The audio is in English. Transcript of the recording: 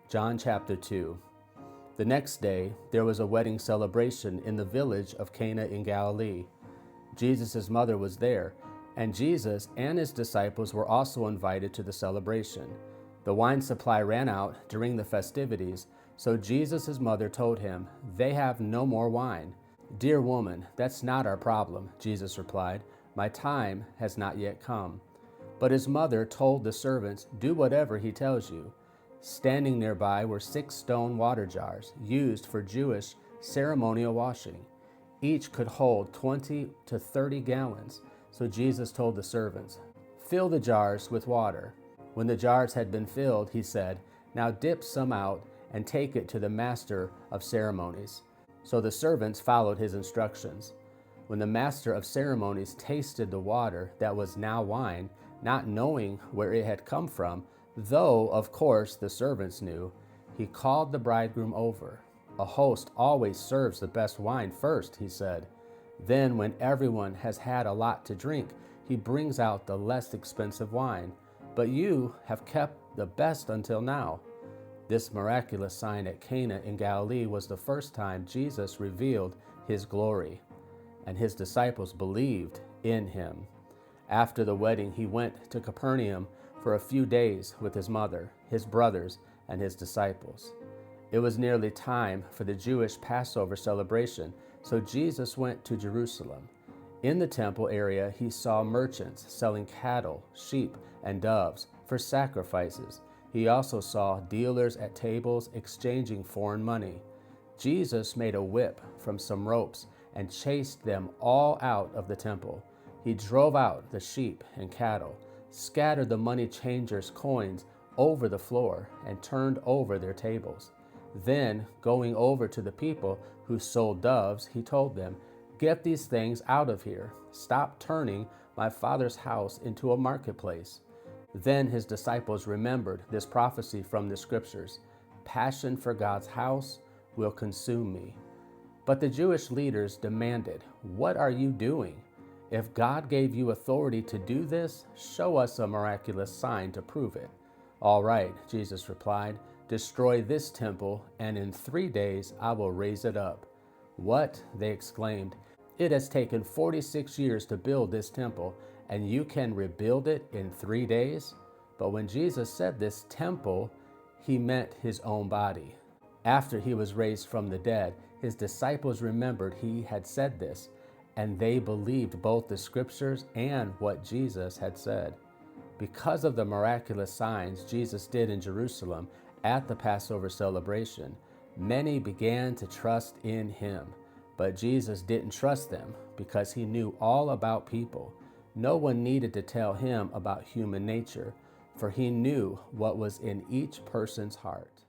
John chapter 2. The next day, there was a wedding celebration in the village of Cana in Galilee. Jesus' mother was there, and Jesus and his disciples were also invited to the celebration. The wine supply ran out during the festivities, so Jesus' mother told him, "They have no more wine." "Dear woman, that's not our problem," Jesus replied. "My time has not yet come." But his mother told the servants, "Do whatever he tells you." Standing nearby were 6 stone water jars used for Jewish ceremonial washing. Each could hold 20 to 30 gallons. So Jesus told the servants, "Fill the jars with water." When the jars had been filled, he said, "Now dip some out and take it to the master of ceremonies." So the servants followed his instructions. When the master of ceremonies tasted the water that was now wine, not knowing where it had come from, though, of course, the servants knew, he called the bridegroom over. "A host always serves the best wine first," he said. "Then, when everyone has had a lot to drink, he brings out the less expensive wine. But you have kept the best until now." This miraculous sign at Cana in Galilee was the first time Jesus revealed his glory, and his disciples believed in him. After the wedding, he went to Capernaum for a few days with his mother, his brothers, and his disciples. It was nearly time for the Jewish Passover celebration, so Jesus went to Jerusalem. In the temple area, he saw merchants selling cattle, sheep, and doves for sacrifices. He also saw dealers at tables exchanging foreign money. Jesus made a whip from some ropes and chased them all out of the temple. He drove out the sheep and cattle, scattered the money changers' coins over the floor, and turned over their tables. Then, going over to the people who sold doves, he told them, "Get these things out of here. Stop turning my Father's house into a marketplace." Then his disciples remembered this prophecy from the scriptures, "Passion for God's house will consume me." But the Jewish leaders demanded, "What are you doing? If God gave you authority to do this, show us a miraculous sign to prove it." "All right," Jesus replied, "destroy this temple, and in 3 days I will raise it up." "What?" they exclaimed. "It has taken 46 years to build this temple, and you can rebuild it in 3 days?" But when Jesus said this temple, he meant his own body. After he was raised from the dead, his disciples remembered he had said this, and they believed both the scriptures and what Jesus had said. Because of the miraculous signs Jesus did in Jerusalem at the Passover celebration, many began to trust in him. But Jesus didn't trust them because he knew all about people. No one needed to tell him about human nature, for he knew what was in each person's heart.